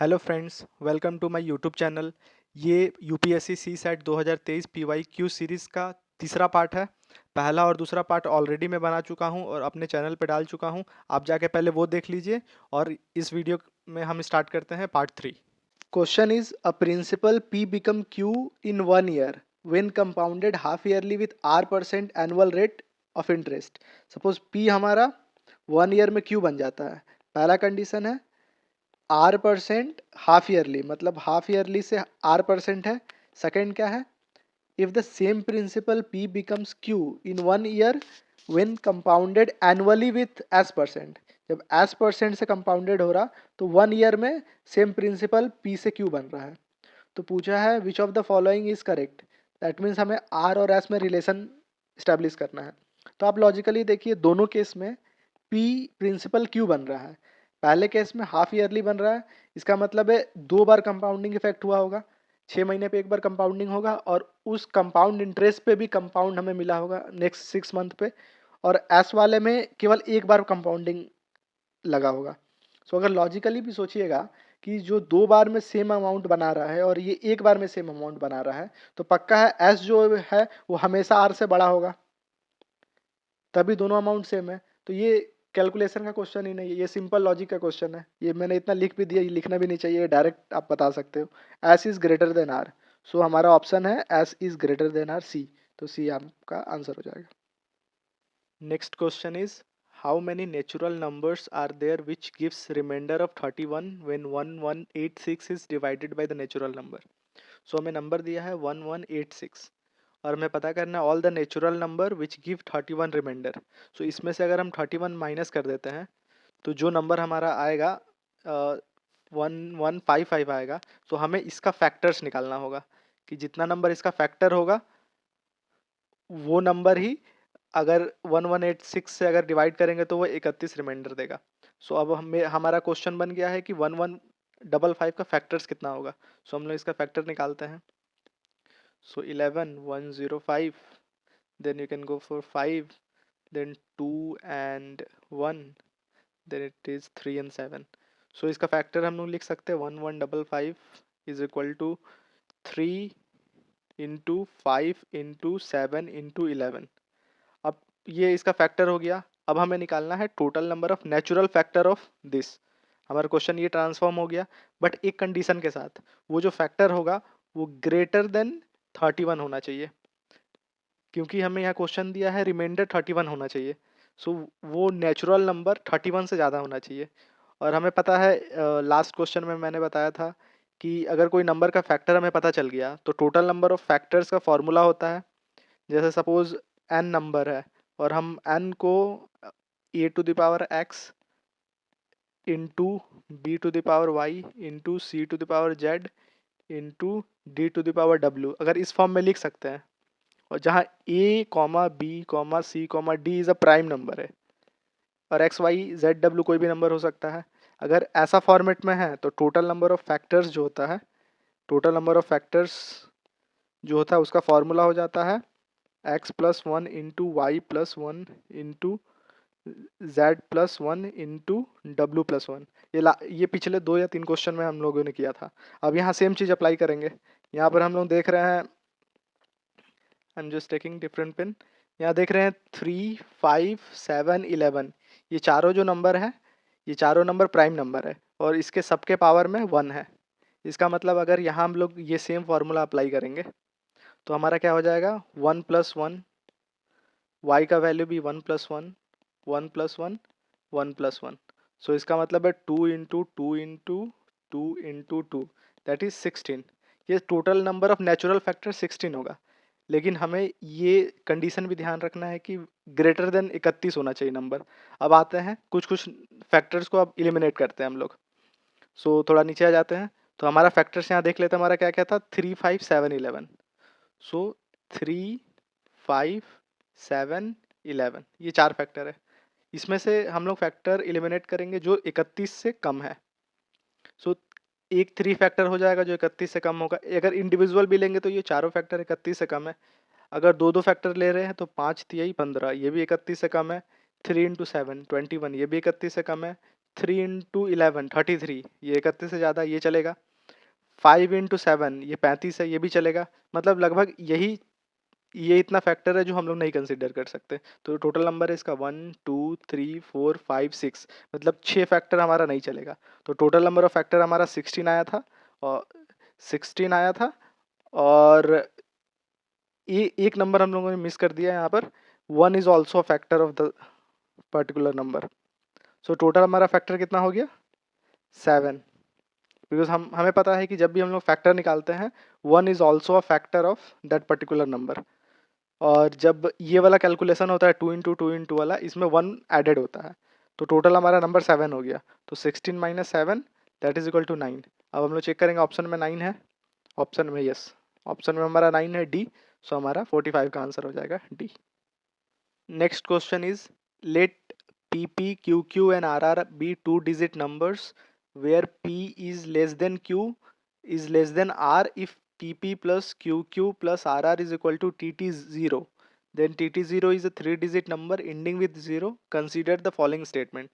Hello friends, welcome to my YouTube channel. ये UPSC CSAT 2023 PYQ series का तीसरा part है। पहला और दूसरा पार्ट ऑलरेडी मैं बना चुका हूं और अपने चैनल पे डाल चुका हूं। आप जाके पहले वो देख लीजिए और इस वीडियो में हम स्टार्ट करते हैं part 3। Question is a principal P become Q in 1 year when compounded half yearly with R% annual rate of interest. Suppose P हमारा 1 year में Q बन जाता है। पहला कंडीशन है R% हाफ ईयरली, मतलब हाफ ईयरली से R% है। सेकंड क्या है, if the same principal P becomes Q in 1 year when compounded annually with S%, जब S% से कंपाउंडेड हो रहा तो 1 year में सेम प्रिंसिपल P से Q बन रहा है। तो पूछा है which of the following is correct. That means हमें R और S में रिलेशन इस्टेब्लिश करना है। तो आप लॉजिकली देखिए, दोनों केस में P प्रिंसिपल Q बन रहा है। पहले केस में हाफ ईयरली बन रहा है, इसका मतलब है 2 बार कंपाउंडिंग इफेक्ट हुआ होगा। 6 महीने पे एक बार कंपाउंडिंग होगा और उस कंपाउंड इंटरेस्ट पे भी कंपाउंड हमें मिला होगा नेक्स्ट 6 मंथ पे। और एस वाले में केवल एक बार कंपाउंडिंग लगा होगा। सो अगर लॉजिकली भी सोचिएगा कि जो 2 बार में सेम अमाउंट बना रहा है और ये एक बार में सेम अमाउंट बना रहा है, तो पक्का है एस जो है वो हमेशा आर से बड़ा होगा, तभी दोनों अमाउंट सेम है। तो ये कैलकुलेशन का क्वेश्चन ही नहीं है, ये सिंपल लॉजिक का क्वेश्चन है। ये मैंने इतना लिख भी दिया, ये लिखना भी नहीं चाहिए, डायरेक्ट आप बता सकते हो। S is greater than R. So हमारा ऑप्शन है S is greater than R, C. तो सी आपका आंसर हो जाएगा। Next question is how many natural numbers are there which gives remainder of 31 when 1186 is divided by the natural number. So हमें number दिया है 1186 और हमें पता करना है all the natural number which give 31 remainder. So इसमें से अगर हम 31 माइनस कर देते हैं तो जो नंबर हमारा आएगा 1155 आएगा। तो हमें इसका फैक्टर्स निकालना होगा कि जितना नंबर इसका फैक्टर होगा वो नंबर ही अगर 1186 से अगर डिवाइड करेंगे तो वो 31 रिमाइंडर देगा। सो अब हमें हमारा क्वेश्चन बन गया है कि 1155 का फैक्टर्स कितना होगा। सो हम लोग इसका फैक्टर निकालते हैं। So 11, 105, then you can go for 5, then 2 and 1, then it is 3 and 7. So इसका फैक्टर हम लोग लिख सकते हैं 1155 is equal to 3 into 5 into 7 into 11। अब ये इसका फैक्टर हो गया। अब हमें निकालना है total number of natural factor of this. हमारा क्वेश्चन ये ट्रांसफॉर्म हो गया, बट एक कंडीशन के साथ, वो जो फैक्टर होगा वो ग्रेटर देन 31 होना चाहिए, क्योंकि हमें यहाँ क्वेश्चन दिया है रिमाइंडर 31 होना चाहिए। सो वो नेचुरल नंबर 31 से ज़्यादा होना चाहिए। और हमें पता है लास्ट क्वेश्चन में मैंने बताया था कि अगर कोई नंबर का फैक्टर हमें पता चल गया तो टोटल नंबर ऑफ फैक्टर्स का फॉर्मूला होता है। जैसे सपोज n नंबर है और हम n को a to the power x into b to the power y into c to the power z into d to the power w अगर इस फॉर्म में लिख सकते हैं, और जहाँ a comma b comma c comma d is a prime number है और एक्स वाई जेड डब्ल्यू कोई भी नंबर हो सकता है। अगर ऐसा फॉर्मेट में है तो टोटल नंबर ऑफ फैक्टर्स जो होता है, टोटल नंबर ऑफ फैक्टर्स जो होता है उसका फॉर्मूला हो जाता है x+1 into y plus one into z+1 into w+1। ये पिछले 2 या 3 क्वेश्चन में हम लोगों ने किया था। अब यहाँ सेम चीज़ अप्लाई करेंगे। यहाँ पर हम लोग देख रहे हैं, I am just taking different pen. यहाँ देख रहे हैं 3, 5, 7, 11, ये चारों जो नंबर है, ये चारों नंबर प्राइम नंबर है और इसके सबके पावर में 1 है। इसका मतलब अगर यहाँ हम लोग ये सेम फार्मूला अप्लाई करेंगे तो हमारा क्या हो जाएगा 1+1, y का वैल्यू भी 1+1, 1+1, 1+1। सो इसका मतलब है 2 into two into two into two, that is 16। ये total number of natural factor 16 होगा, लेकिन हमें ये कंडीशन भी ध्यान रखना है कि ग्रेटर देन 31 होना चाहिए नंबर। अब आते हैं कुछ कुछ फैक्टर्स को अब इलिमिनेट करते हैं हम लोग। सो थोड़ा नीचे आ जाते हैं तो हमारा फैक्टर्स यहाँ देख लेते हैं, हमारा क्या क्या था 3, 5, 7, 11। सो 3, 5, 7, 11 ये 4 फैक्टर है। इसमें से हम लोग फैक्टर इलिमिनेट करेंगे जो 31 से कम है। सो एक 3 फैक्टर हो जाएगा जो 31 से कम होगा। अगर इंडिविजुअल भी लेंगे तो ये चारों फैक्टर 31 से कम है। अगर 2-2 फैक्टर ले रहे हैं तो 5 तिहाई 15, ये भी 31 से कम है। 3 इंटू 7 21, ये भी 31 से कम है। 3 इंटू 11 33, ये 31 से ज़्यादा, ये चलेगा। 5 इंटू 7 ये 35 है, ये भी चलेगा। मतलब लगभग ये इतना फैक्टर है जो हम लोग नहीं कंसिडर कर सकते। तो टोटल नंबर है इसका 1 2 3 4 5 6, मतलब 6 फैक्टर हमारा नहीं चलेगा। तो टोटल नंबर ऑफ फैक्टर हमारा 16 आया था, और 16 आया था। और ये एक नंबर हम लोगों ने मिस कर दिया यहाँ पर, 1 is also a factor of the particular number. So total हमारा फैक्टर कितना हो गया? 7। बिकॉज हमें पता है कि जब भी हम लोग फैक्टर निकालते हैं, 1 is also a factor of that particular number. और जब ये वाला कैलकुलेशन होता है 2 इंटू 2 इंटू वाला, इसमें 1 एडेड होता है। तो टोटल हमारा नंबर 7 हो गया। तो 16 minus 7 that is equal to 9। अब हम लोग चेक करेंगे ऑप्शन में 9 है, ऑप्शन में यस, ऑप्शन में हमारा 9 है, डी। सो हमारा 45 का आंसर हो जाएगा D. Next question is let P P Q Q and R R be 2 digit numbers where P is less than Q is less than r if pp plus qq plus rr is equal to tt0, then tt0 is a 3 digit number ending with 0, consider the following statement।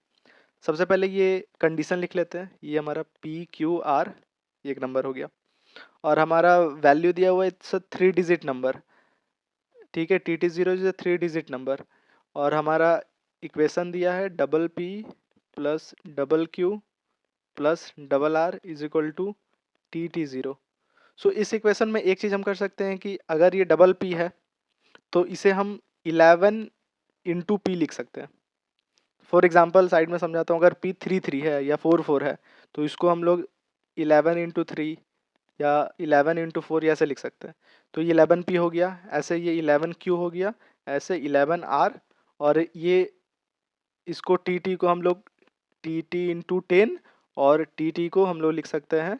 सबसे पहले ये condition लिख लेते हैं। ये हमारा p q r एक number हो गया, और हमारा वैल्यू दिया हुआ है इट्स अ 3 डिजिट नंबर। ठीक है, tt0 is a 3 digit number, और हमारा इक्वेशन दिया है double p plus double q plus double r is equal to tt0। So इस इक्वेशन में एक चीज़ हम कर सकते हैं कि अगर ये डबल पी है तो इसे हम 11 इंटू पी लिख सकते हैं। फॉर एग्जाम्पल साइड में समझाता हूँ, अगर पी 3 3 है या 4 4 है तो इसको हम लोग 11 इंटू 3 या 11 इंटू 4 ऐसे लिख सकते हैं। तो ये 11 पी हो गया, ऐसे ये 11 क्यू हो गया, ऐसे 11 आर, और ये इसको टी टी को हम लोग टी टी इंटू 10, और टी टी को हम लोग लिख सकते हैं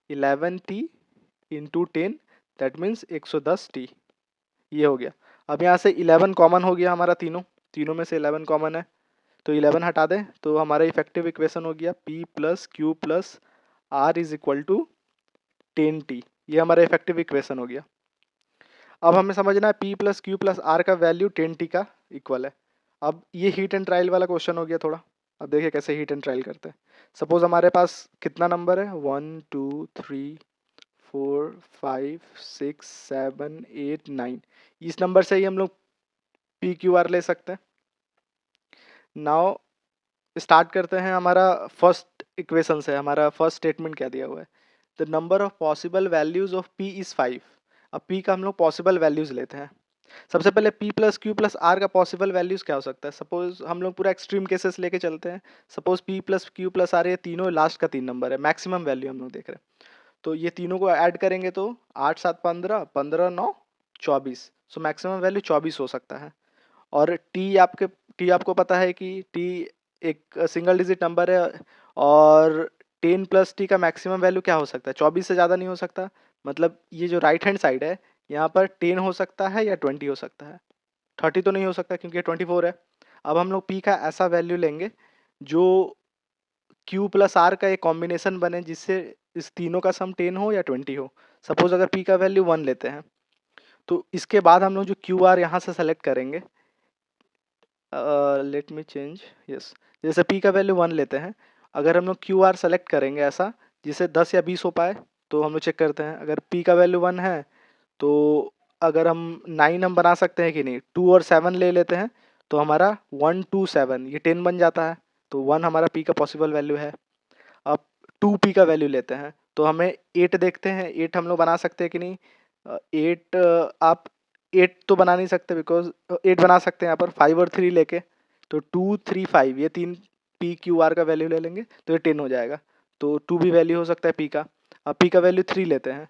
11 T into 10, that means 110 T. ये हो गया। अब यहाँ से 11 कॉमन हो गया हमारा, तीनों में से 11 कॉमन है, तो 11 हटा दें तो हमारा इफेक्टिव इक्वेशन हो गया P plus Q plus R is equal to 10t। ये हमारा इफेक्टिव इक्वेशन हो गया। अब हमें समझना है P plus Q plus R का वैल्यू 10t का इक्वल है। अब ये हीट एंड ट्रायल वाला क्वेश्चन हो गया थोड़ा। अब देखिए कैसे हीट एंड ट्रायल करते हैं। सपोज हमारे पास कितना नंबर है, 1 2 3 4 5 6 7 8 9, इस नंबर से ही हम लोग पी क्यू आर ले सकते हैं। नाउ स्टार्ट करते हैं हमारा फर्स्ट इक्वेशन से। हमारा फर्स्ट स्टेटमेंट क्या दिया हुआ है, the number of possible values of P is 5। अब पी का हम लोग पॉसिबल वैल्यूज लेते हैं। सबसे पहले P plus Q plus R का पॉसिबल वैल्यूज क्या हो सकता है। सपोज हम लोग पूरा एक्सट्रीम केसेस लेके चलते हैं। Suppose P plus Q plus R ये तीनों लास्ट का 3 नंबर है, मैक्सिमम वैल्यू हम लोग देख रहे हैं। तो ये तीनों को ऐड करेंगे तो 8 7 15, 15 9 24, सो मैक्सिमम वैल्यू 24 हो सकता है। और टी आपको पता है कि टी एक सिंगल डिजिट नंबर है, और 10 प्लस टी का मैक्सिमम वैल्यू क्या हो सकता है, 24 से ज़्यादा नहीं हो सकता। मतलब ये जो राइट हैंड साइड है यहाँ पर 10 हो सकता है या 20 हो सकता है, 30 तो नहीं हो सकता क्योंकि 24 है। अब हम लोग पी का ऐसा वैल्यू लेंगे जो क्यू प्लस आर का एक कॉम्बिनेशन बने, जिससे इस तीनों का सम 10 हो या 20 हो। सपोज अगर पी का वैल्यू 1 लेते हैं तो इसके बाद हम लोग जो क्यू आर यहाँ से सेलेक्ट करेंगे, लेट मी चेंज, यस, जैसे p का वैल्यू 1 लेते हैं, अगर हम लोग क्यू आर सेलेक्ट करेंगे ऐसा जिसे 10 या 20 हो पाए, तो हम लोग चेक करते हैं। अगर p का वैल्यू 1 है तो अगर हम 9 हम बना सकते हैं कि नहीं, 2 और 7 ले लेते हैं तो हमारा 1 2 7 ये 10 बन जाता है। तो 1 हमारा p का पॉसिबल वैल्यू है। अब 2p का वैल्यू लेते हैं तो हमें 8 देखते हैं, 8 हम लोग बना सकते हैं कि नहीं। 8 आप 8 तो बना नहीं सकते, बिकॉज 8 बना सकते हैं यहाँ पर 5 और 3 लेके, तो 2 3 5 ये 3 पी क्यू आर का वैल्यू ले लेंगे तो ये 10 हो जाएगा। तो 2 भी वैल्यू हो सकता है पी का। अब पी का वैल्यू 3 लेते हैं,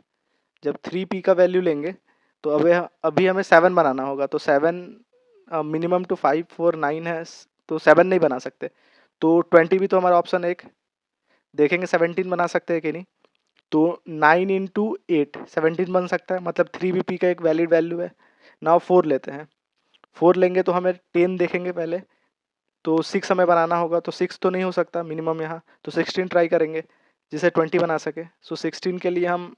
जब 3 पी का वैल्यू लेंगे तो अभी हमें 7 बनाना होगा। तो 7 मिनिमम टू 5 4 9 है, तो 7 नहीं बना सकते। तो 20 भी तो हमारा ऑप्शन एक देखेंगे 17 बना सकते हैं कि नहीं। तो 9 इंटू 8 17 बन सकता है, मतलब 3 भी पी का एक वैलिड वैल्यू है। नाउ 4 लेते हैं, 4 लेंगे तो हमें 10 देखेंगे पहले, तो 6 हमें बनाना होगा, तो 6 तो नहीं हो सकता मिनिमम यहाँ, तो 16 ट्राई करेंगे जिसे 20 बना सके। सो 16 के लिए हम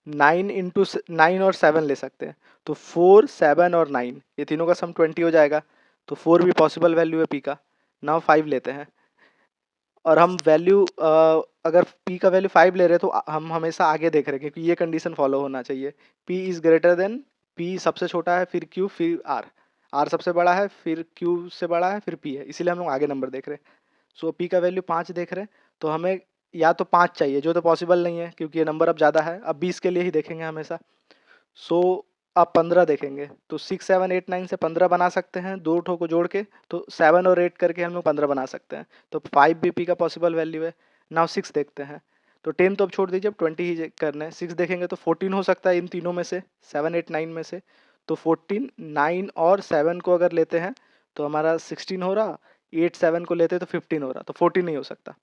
9 इंटू 9 और 7 ले सकते हैं। तो 4 7 और 9 ये तीनों का सम 20 हो जाएगा, तो 4 भी पॉसिबल वैल्यू है पी का। नाउ 5 लेते हैं, और हम वैल्यू अगर p का वैल्यू 5 ले रहे हैं तो हम हमेशा आगे देख रहे हैं क्योंकि ये कंडीशन फॉलो होना चाहिए। p is greater than, p सबसे छोटा है, फिर q, फिर r, r सबसे बड़ा है, फिर q से बड़ा है, फिर p है, इसीलिए हम लोग आगे नंबर देख रहे हैं। सो p का वैल्यू 5 देख रहे हैं तो हमें या तो 5 चाहिए जो तो पॉसिबल नहीं है क्योंकि ये नंबर अब ज़्यादा है। अब 20 के लिए ही देखेंगे हमेशा। सो आप 15 देखेंगे तो 6 7 8 9 से 15 बना सकते हैं, दो ठो को जोड़ के। तो 7 और 8 करके हम लोग 15 बना सकते हैं। तो 5 भी p का पॉसिबल वैल्यू है। नाउ 6 देखते हैं। तो 10 तो अब छोड़ दीजिए, अब 20 ही करना है। 6 देखेंगे तो 14 हो सकता है इन तीनों में से, 7 8 9 में से। तो 14, 9 और 7 को अगर लेते हैं तो हमारा 16 हो रहा, 8 7 को लेते हैं तो 15 हो रहा, तो 14 नहीं हो सकता।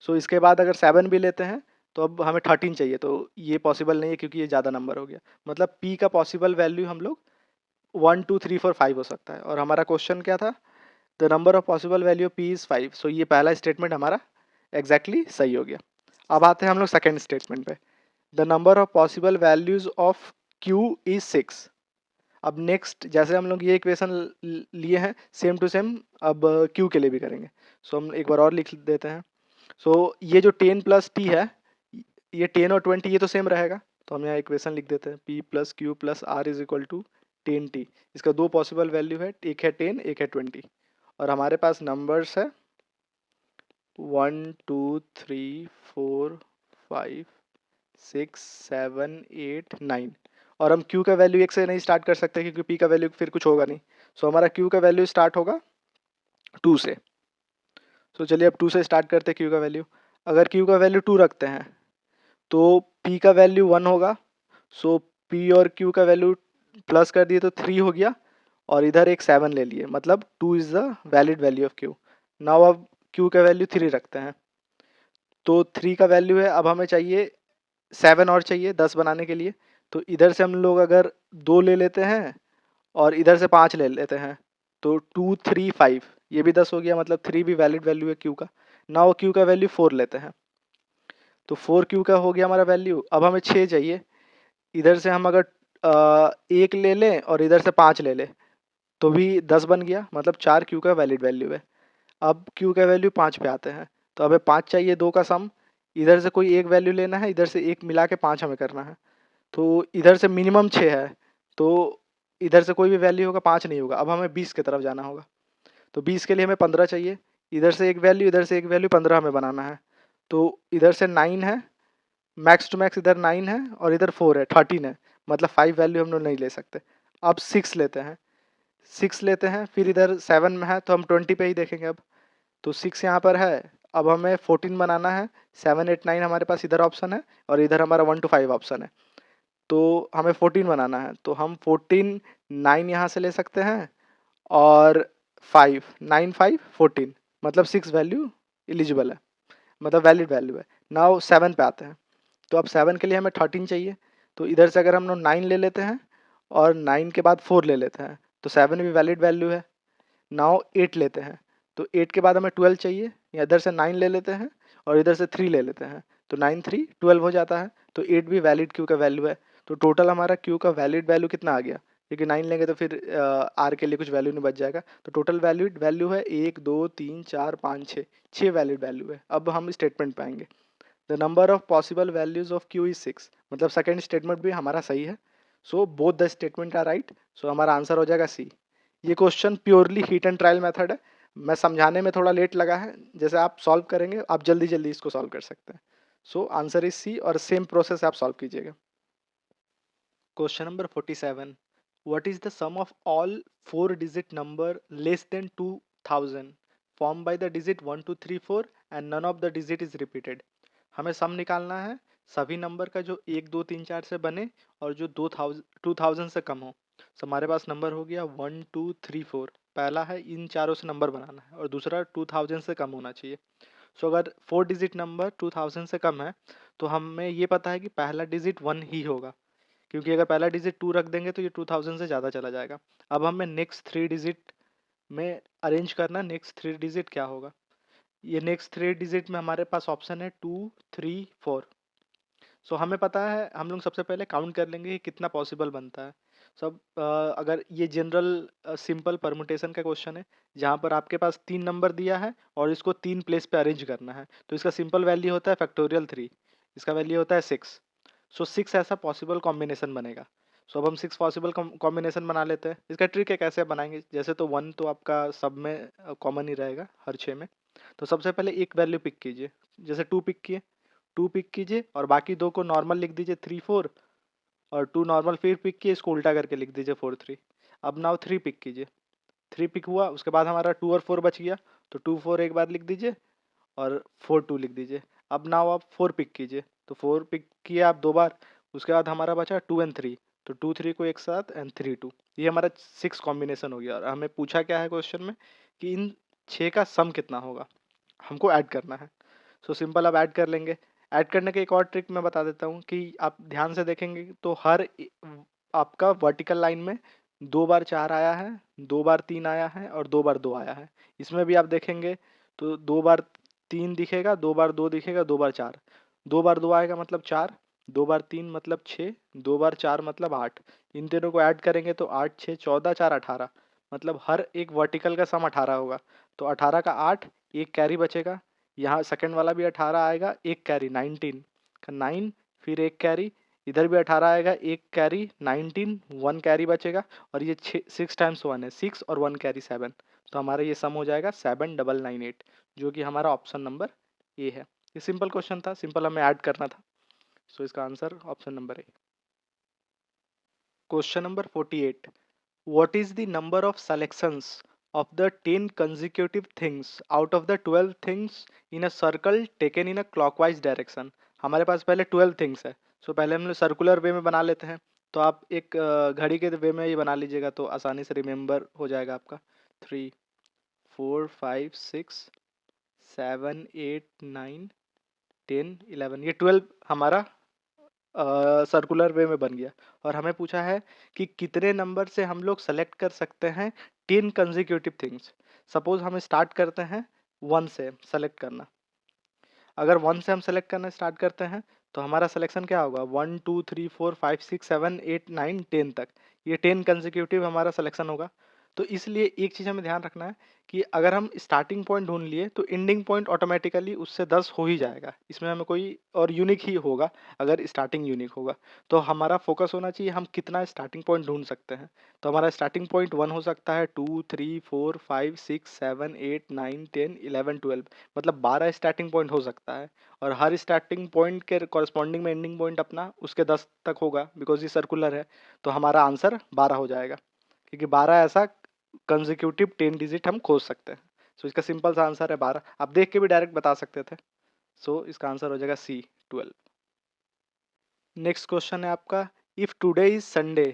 सो इसके बाद अगर 7 भी लेते हैं तो अब हमें 13 चाहिए, तो ये पॉसिबल नहीं है क्योंकि ये ज़्यादा नंबर हो गया। मतलब p का पॉसिबल वैल्यू हम लोग 1 2 3 4 5 हो सकता है। और हमारा क्वेश्चन क्या था? The number of possible value p is 5। सो ये पहला स्टेटमेंट हमारा एग्जैक्टली सही हो गया। अब आते हैं हम लोग सेकेंड स्टेटमेंट पे। The number of possible values of q is 6। अब नेक्स्ट जैसे हम लोग ये इक्वेशन लिए हैं सेम टू सेम अब q के लिए भी करेंगे। सो हम एक बार और लिख देते हैं। सो ये जो 10 प्लस टी है, ये 10 और 20 ये तो सेम रहेगा, तो हम यहाँ इक्वेशन लिख देते हैं p plus Q plus R is equal to 10t। इसका दो पॉसिबल वैल्यू है, एक है 10, एक है 20। और हमारे पास नंबर्स है 1 2 3 4 5 6 7 8 9। और हम q का वैल्यू एक से नहीं स्टार्ट कर सकते क्योंकि p का वैल्यू फिर कुछ होगा नहीं। सो हमारा q का वैल्यू स्टार्ट होगा 2 से। सो चलिए अब 2 से स्टार्ट करते हैं q का वैल्यू। अगर q का वैल्यू 2 रखते हैं तो p का वैल्यू 1 होगा। सो p और q का वैल्यू प्लस कर दिए तो 3 हो गया, और इधर एक 7 ले लिए, मतलब 2 is the valid value of q। Now अब q का वैल्यू 3 रखते हैं तो 3 का वैल्यू है, अब हमें चाहिए 7 और चाहिए 10 बनाने के लिए। तो इधर से हम लोग अगर 2 ले लेते हैं और इधर से 5 ले लेते हैं तो 2 3 5, ये भी 10 हो गया, मतलब 3 भी वैलिड वैल्यू है q का। नाउ q का वैल्यू 4 लेते हैं तो 4q का हो गया हमारा वैल्यू। अब हमें 6 चाहिए। इधर से हम अगर एक ले लें और इधर से 5 ले लें तो भी 10 बन गया, मतलब 4q का वैलिड वैल्यू है। अब q का वैल्यू 5 पे आते हैं तो हमें 5 चाहिए, दो का सम। इधर से कोई एक वैल्यू लेना है, इधर से एक मिला के 5 हमें करना है। तो इधर से मिनिमम 6 है तो इधर से कोई भी वैल्यू होगा, 5 नहीं होगा। अब हमें 20 की तरफ जाना होगा तो 20 के लिए हमें 15 चाहिए। इधर से एक वैल्यू, इधर से एक वैल्यू, 15 हमें बनाना है। तो इधर से 9 है, मैक्स टू मैक्स इधर 9 है और इधर 4 है, 13 है, मतलब 5 वैल्यू हम लोग नहीं ले सकते। अब 6 लेते हैं, 6 लेते हैं, फिर इधर 7 में है तो हम 20 पे ही देखेंगे अब। तो 6 यहाँ पर है, अब हमें 14 बनाना है। 7 8 9 हमारे पास इधर ऑप्शन है और इधर हमारा 1 to 5 ऑप्शन है। तो हमें 14 बनाना है तो हम 14 9 यहाँ से ले सकते हैं और 5 9 5 14, मतलब 6 वैल्यू एलिजिबल है, मतलब वैलिड वैल्यू है। नाउ 7 पे आते हैं तो अब 7 के लिए हमें 13 चाहिए। तो इधर से अगर हम लोग 9 ले लेते हैं और 9 के बाद 4 ले लेते हैं तो 7 भी वैलिड वैल्यू है। नाउ 8 लेते हैं तो 8 के बाद हमें 12 चाहिए, या इधर से 9 ले लेते हैं और इधर से 3 ले लेते हैं तो 9 3 12 हो जाता है। तो 8 भी वैलिड क्यू का वैल्यू है। तो टोटल हमारा क्यू का वैलिड वैल्यू कितना आ गया, क्योंकि 9 लेंगे तो फिर आर के लिए कुछ वैल्यू नहीं बच जाएगा। तो टोटल वैलिड वैल्यू है 1 2 3 4 5 6, 6 वैलिड वैल्यू है। अब हम स्टेटमेंट पाएंगे the number of possible values of Q is 6, मतलब सेकेंड स्टेटमेंट भी हमारा सही है। So both the statement are right. So हमारा आंसर हो जाएगा सी। ये question purely hit and trial method है। मैं समझाने में थोड़ा लेट लगा है, जैसे आप सॉल्व करेंगे आप जल्दी जल्दी इसको सॉल्व कर सकते हैं। सो आंसर इज सी, और सेम प्रोसेस आप सॉल्व कीजिएगा। Question number 47, what is the sum of all 4 digit number less than 2000 form by the digit 1 2 3 4 and none of the digit is repeated. हमें sum निकालना है सभी number का जो 1 2 3 4 से बने और जो 2000 से कम हो। तो हमारे पास नंबर हो गया 1 2 3 4, पहला है इन चारों से नंबर बनाना है और दूसरा 2000 से कम होना चाहिए। सो अगर 4 डिजिट नंबर 2000 से कम है तो हमें ये पता है कि पहला डिजिट 1 ही होगा, क्योंकि अगर पहला डिजिट 2 रख देंगे तो ये 2000 से ज़्यादा चला जाएगा। अब हमें नेक्स्ट 3 डिजिट में अरेंज करना, नेक्स्ट 3 डिजिट क्या होगा। ये नेक्स्ट 3 डिजिट में हमारे पास ऑप्शन है 2 3 4। सो हमें पता है, हम लोग सबसे पहले काउंट कर लेंगे कि कितना पॉसिबल बनता है। सब अगर ये जनरल सिंपल परमुटेशन का क्वेश्चन है जहाँ पर आपके पास 3 नंबर दिया है और इसको 3 प्लेस पे अरेंज करना है, तो इसका सिंपल वैल्यू होता है फैक्टोरियल 3, इसका वैल्यू होता है 6। सो 6 ऐसा पॉसिबल कॉम्बिनेशन बनेगा। सो अब हम 6 पॉसिबल कॉम्बिनेशन बना लेते हैं। इसका ट्रिक है कैसे बनाएंगे, जैसे तो 1 तो आपका सब में कॉमन ही रहेगा हर 6 में। तो सबसे पहले एक वैल्यू पिक कीजिए, जैसे 2 पिक किए, 2 पिक कीजिए और बाकी दो को नॉर्मल लिख दीजिए 3 4, और 2 नॉर्मल फिर पिक किए, इसको उल्टा करके लिख दीजिए 4 3। अब नाउ 3 पिक कीजिए, 3 पिक हुआ, उसके बाद हमारा 2 और 4 बच गया, तो 2 4 एक बार लिख दीजिए और 4 2 लिख दीजिए। अब नाउ आप 4 पिक कीजिए, तो 4 पिक किया आप 2 बार, उसके बाद हमारा बचा 2 एंड 3, तो 2 3 को एक साथ एंड 3 2। ये हमारा 6 कॉम्बिनेशन हो गया और हमें पूछा क्या है क्वेश्चन में कि इन 6 का सम कितना होगा, हमको ऐड करना है। सो सिंपल अब ऐड कर लेंगे। ऐड करने के एक और ट्रिक मैं बता देता हूँ कि आप ध्यान से देखेंगे तो आपका वर्टिकल लाइन में 2 बार 4 आया है, 2 बार 3 आया है और 2 बार 2 आया है। इसमें भी आप देखेंगे तो 2 बार 3 दिखेगा, 2 बार 2 दिखेगा, 2 बार 4, 2 बार 2 आएगा मतलब 4, 2 बार 3 मतलब 6, 2 बार 4 मतलब 8। इन तीनों को ऐड करेंगे तो 8 6 14 4 18, मतलब हर एक वर्टिकल का सम 18 होगा। तो 18 का 8, एक कैरी बचेगा, यहाँ सेकंड वाला भी 18 आएगा, एक कैरी 19 का 9, फिर एक कैरी, इधर भी 18 आएगा, एक कैरी 19, 1 कैरी बचेगा, और ये 6 टाइम्स 1 है 6 और 1 कैरी 7, तो हमारा ये सम हो जाएगा 7998, जो कि हमारा ऑप्शन नंबर ए है। ये सिंपल क्वेश्चन था, सिंपल हमें ऐड करना था, सो इसका answer option number A. Question number 48, what is the number of selections of the 10 consecutive things out of the 12 things in a circle taken in a clockwise direction? हमारे पास पहले 12 things है, सो पहले हम लोग सर्कुलर वे में बना लेते हैं। तो आप एक घड़ी के वे में ये बना लीजिएगा तो आसानी से रिमेम्बर हो जाएगा आपका। 3 4 5 6 7 8 9 10 11, ये 12 हमारा सर्कुलर वे में बन गया। और हमें पूछा है कि कितने नंबर से हम लोग सेलेक्ट कर सकते हैं 10 कंजिक्यूटिव थिंग्स। सपोज हम स्टार्ट करते हैं 1 से सेलेक्ट करना। अगर 1 से हम सेलेक्ट करना स्टार्ट करते हैं तो हमारा सिलेक्शन क्या होगा, 1 2 3 4 5 6 7 8 9 10 तक, ये 10 कंजिक्यूटिव हमारा सिलेक्शन होगा। तो इसलिए एक चीज़ हमें ध्यान रखना है कि अगर हम स्टार्टिंग पॉइंट ढूंढ लिए तो एंडिंग पॉइंट ऑटोमेटिकली उससे 10 हो ही जाएगा, इसमें हमें कोई और यूनिक ही होगा अगर स्टार्टिंग यूनिक होगा। तो हमारा फोकस होना चाहिए हम कितना स्टार्टिंग पॉइंट ढूंढ सकते हैं। तो हमारा स्टार्टिंग पॉइंट 1 हो सकता है, 2 3 4 5 6 7 8 9 10 11 12, मतलब 12 स्टार्टिंग पॉइंट हो सकता है। और हर स्टार्टिंग पॉइंट के कॉरस्पॉन्डिंग में एंडिंग पॉइंट अपना उसके 10 तक होगा, बिकॉज ये सर्कुलर है। तो हमारा आंसर 12 हो जाएगा, क्योंकि 12 ऐसा कंजिक्यूटिव 10 डिजिट हम खोज सकते हैं। सो इसका सिंपल सा आंसर है 12। आप देख के भी डायरेक्ट बता सकते थे। सो इसका आंसर हो जाएगा सी 12। नेक्स्ट क्वेश्चन है आपका, if today is Sunday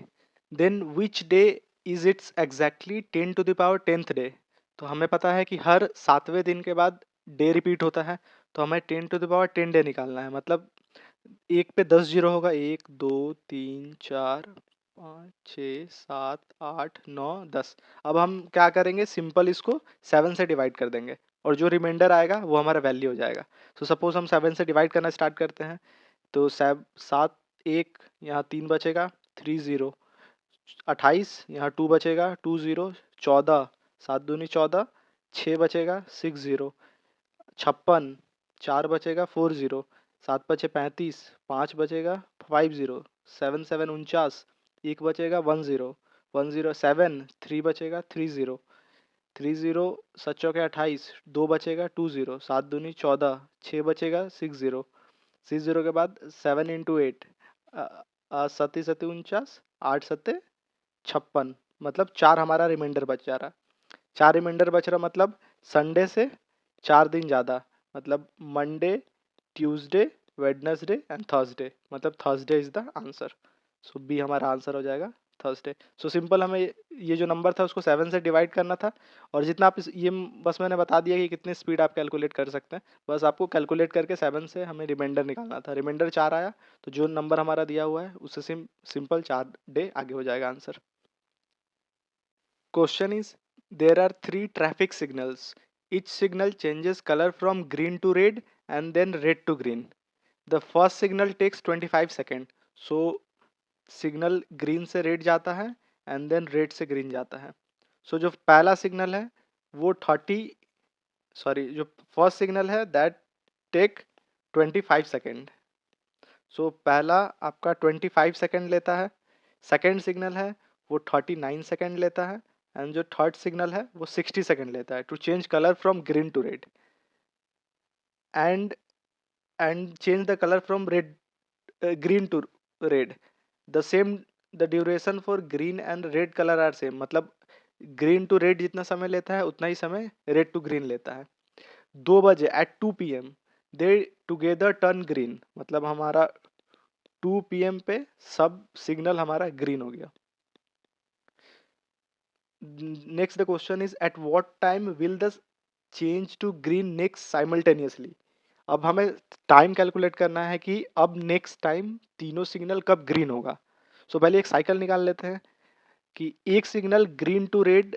then which day is its exactly 10 to the power 10th day. तो हमें पता है कि हर 7वें दिन के बाद डे रिपीट होता है, तो हमें 10 टू द पावर 10 डे निकालना है। मतलब एक पे 10 जीरो होगा, 1 2 3 4 5 6 7 8 9 10। अब हम क्या करेंगे, सिंपल इसको 7 से डिवाइड कर देंगे और जो रिमाइंडर आएगा वो हमारा वैल्यू हो जाएगा। तो सपोज हम 7 से डिवाइड करना स्टार्ट करते हैं, तो 7 1, यहाँ 3 बचेगा 3 0, 28, यहाँ 2 बचेगा 2 0, 14, 7 दूनी 14, 6 बचेगा 6 0, 56, 4 बचेगा 4 0, 7 बचे 35, 5 बचेगा 5 0, 7 7 49, 1 बचेगा 1 0, 1 0 7, 3 बचेगा 3 0, 3 0 7 चौके 28, 2 बचेगा 2 0, 7 दूनी 14, 6 बचेगा 6 0, 6 0 के बाद 7 इंटू 8, 7 7 49, 8 7 56, मतलब 4 हमारा रिमाइंडर बच जा रहा। 4 रिमाइंडर बच रहा, मतलब संडे से 4 दिन ज़्यादा, मतलब Monday Tuesday Wednesday and Thursday, मतलब Thursday is the answer. So B हमारा आंसर हो जाएगा थर्सडे। सो सिंपल हमें ये जो नंबर था उसको 7 से डिवाइड करना था, और जितना आप ये बस मैंने बता दिया कि कितनी स्पीड आप कैलकुलेट कर सकते हैं। बस आपको कैलकुलेट करके 7 से हमें रिमाइंडर निकालना था। रिमाइंडर 4 आया तो जो नंबर हमारा दिया हुआ है उससे सिंपल 4 डे आगे हो जाएगा answer. Question is, there are 3 traffic signals. Each signal changes color from green to red and then red to green. The first signal takes 25 seconds. So signal green से red जाता है and then red से green जाता है। सो जो पहला signal है वो 30, सॉरी जो फर्स्ट सिग्नल है दैट टेक 25 सेकेंड। सो पहला आपका 25 सेकेंड लेता है, सेकेंड सिग्नल है वो 39 सेकेंड लेता है, एंड जो थर्ड सिग्नल है वो 60 सेकेंड लेता है to change colour from green to red and change the colour from red green to red. The same, the duration for green and red colour are same, मतलब green to red जितना समय लेता है उतना ही समय red to green लेता है। 2 बजे at 2 PM they together turn green, मतलब हमारा 2 PM पे सब सिग्नल हमारा ग्रीन हो गया। Next the question is at what time will the change to green next simultaneously. अब हमें टाइम कैलकुलेट करना है कि अब नेक्स्ट टाइम तीनों सिग्नल कब ग्रीन होगा। सो पहले एक साइकिल निकाल लेते हैं कि एक सिग्नल ग्रीन टू रेड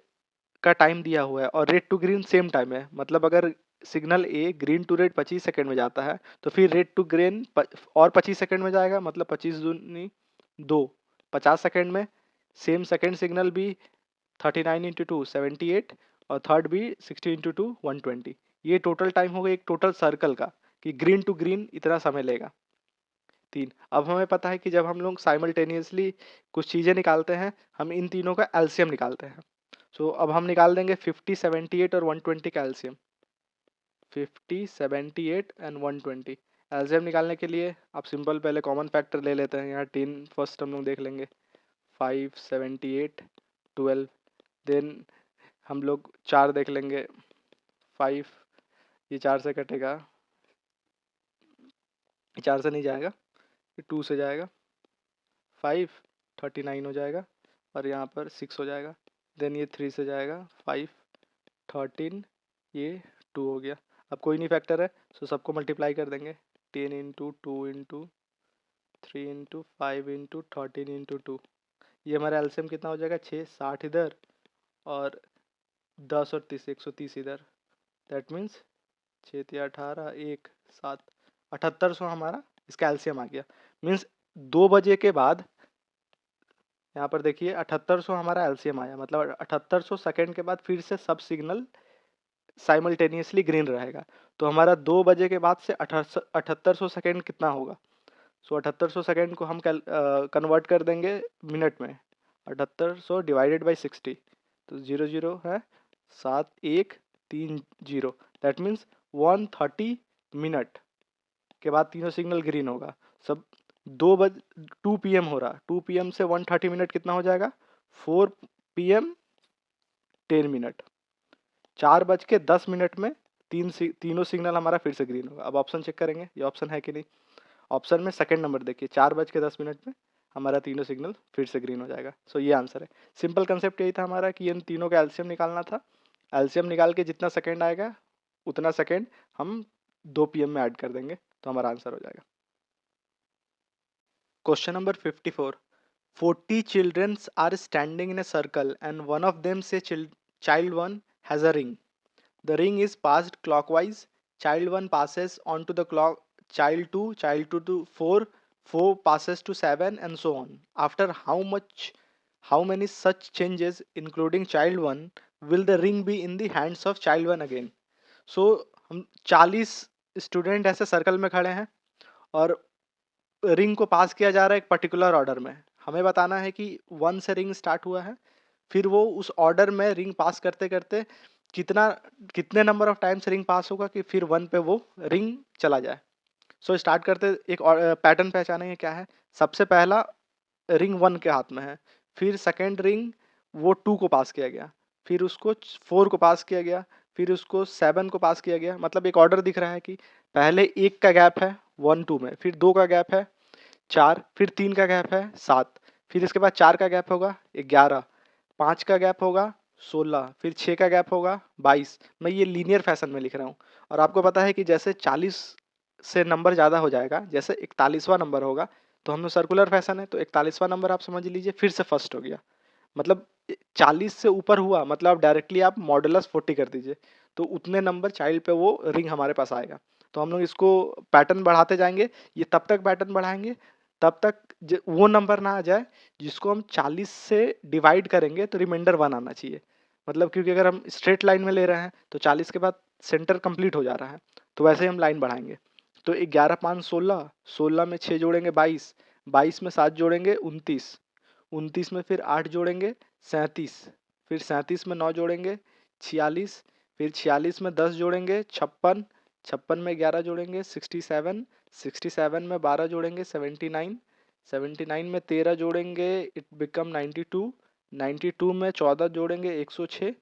का टाइम दिया हुआ है और red to green same time है, मतलब अगर signal A green to red 25 second में जाता है तो फिर रेड टू ग्रीन और 25 सेकंड में जाएगा, मतलब 25 दूनी 2, 50 सेकंड में। सेम सेकंड सिग्नल भी 39 इंटू 2 78, और थर्ड भी 60 इंटू 2 120। ये टोटल टाइम होगा एक टोटल सर्कल का कि ग्रीन टू ग्रीन इतना समय लेगा। 3, अब हमें पता है कि जब हम लोग साइमल्टेनियसली कुछ चीज़ें निकालते हैं हम इन तीनों का एलसीएम निकालते हैं। सो अब हम निकाल देंगे 50 78 और 120 का एलसीएम। 50 78 एंड 120 एलसीएम निकालने के लिए आप सिंपल पहले कॉमन फैक्टर ले लेते हैं। यहाँ 10 फर्स्ट हम लोग देख लेंगे, 5 78 12, देन हम लोग 4 देख लेंगे, 5, ये 4 से कटेगा, ये 4 से नहीं जाएगा, ये 2 से जाएगा, 5 39 हो जाएगा, और यहाँ पर 6 हो जाएगा, देन ये 3 से जाएगा, 5 13, ये 2 हो गया। अब कोई नहीं फैक्टर है सो सबको मल्टीप्लाई कर देंगे, 10 into 2 into 3 into 5 into 13 into 2। ये हमारा एलसीएम कितना हो जाएगा, 6 60 इधर और 10 और 30 130 इधर, दैट मीन्स 6 3 18 1 7 7800 हमारा इसका एलसीएम आ गया। मीन्स 2 बजे के बाद यहाँ पर देखिए 7800 हमारा एलसीएम आया, मतलब 7800 सेकेंड के बाद फिर से सब सिग्नल साइमल्टेनियसली ग्रीन रहेगा। तो हमारा 2 बजे के बाद से 7800 सेकेंड कितना होगा। सो 7800 सेकेंड को हम कन्वर्ट कर देंगे मिनट में, 7800 डिवाइडेड बाई 60, तो 0 0 है 7 1 3 0, दैट मीन्स 130 मिनट के बाद तीनों सिग्नल ग्रीन होगा। सब 2 PM हो रहा, 2 PM से 130 मिनट कितना हो जाएगा, 4 PM 10 मिनट, 4:10 में तीनों सिग्नल हमारा फिर से ग्रीन होगा। अब ऑप्शन चेक करेंगे ये ऑप्शन है कि नहीं। ऑप्शन में सेकंड नंबर देखिए, 4:10 में हमारा तीनों सिग्नल फिर से ग्रीन हो जाएगा। सो ये आंसर है। सिंपल कंसेप्ट यही था हमारा कि इन तीनों का एलसीएम निकालना था। एलसीएम निकाल के जितना सेकंड आएगा उतना सेकंड हम 2 PM में ऐड कर देंगे तो हमारा आंसर हो जाएगा। Question number 54, 40 children are standing in a circle and one of them say child 1 has a ring. The ring is passed clockwise. Child 1 passes on to the clock, child 2 to 4, 4 passes to 7 and so on. After how many such changes including child 1 will the ring be in the hands of child 1 again? So हम 40 student ऐसे circle में खड़े हैं और ring को पास किया जा रहा है एक पर्टिकुलर ऑर्डर में। हमें बताना है कि 1 से रिंग स्टार्ट हुआ है, फिर वो उस ऑर्डर में रिंग पास करते करते कितने नंबर ऑफ टाइम्स रिंग पास होगा कि फिर 1 पे वो रिंग चला जाए। सो स्टार्ट करते एक पैटर्न पहचानेंगे क्या है। सबसे पहला रिंग 1 के हाथ में है, फिर सेकेंड रिंग वो 2 को पास किया गया, फिर उसको 4 को पास किया गया, फिर उसको 7 को पास किया गया। मतलब एक ऑर्डर दिख रहा है कि पहले 1 का गैप है 1 2 में, फिर 2 का गैप है 4, फिर 3 का गैप है 7, फिर इसके बाद 4 का गैप होगा 11, 5 का गैप होगा 16, फिर 6 का गैप होगा 22। मैं ये लीनियर फैशन में लिख रहा हूँ। और आपको पता है कि जैसे 40 से नंबर ज़्यादा हो जाएगा, जैसे 41वां नंबर होगा तो हम लोग सर्कुलर फैशन है, तो 41वां नंबर आप समझ लीजिए फिर से फर्स्ट हो गया। मतलब 40 से ऊपर हुआ मतलब आप डायरेक्टली आप मॉडुलस 40 कर दीजिए, तो उतने नंबर चाइल्ड पे वो रिंग हमारे पास आएगा। तो हम लोग इसको पैटर्न बढ़ाते जाएंगे, ये तब तक पैटर्न बढ़ाएंगे तब तक वो नंबर ना आ जाए जिसको हम 40 से डिवाइड करेंगे तो रिमाइंडर 1 आना चाहिए। मतलब क्योंकि अगर हम स्ट्रेट लाइन में ले रहे हैं तो 40 के बाद सेंटर कंप्लीट हो जा रहा है, तो वैसे ही हम लाइन बढ़ाएंगे। तो 11 5 16, 16 में 6 जोड़ेंगे 22, 22 में 7 जोड़ेंगे 29, 29 में फिर 8 जोड़ेंगे 37, फिर 37 में 9 जोड़ेंगे 46, फिर 46 में 10 जोड़ेंगे 56, 56 में 11 जोड़ेंगे 67, 67 में 12 जोड़ेंगे 79, 79 में 13 जोड़ेंगे इट बिकम 92, 92 में 14 जोड़ेंगे 106,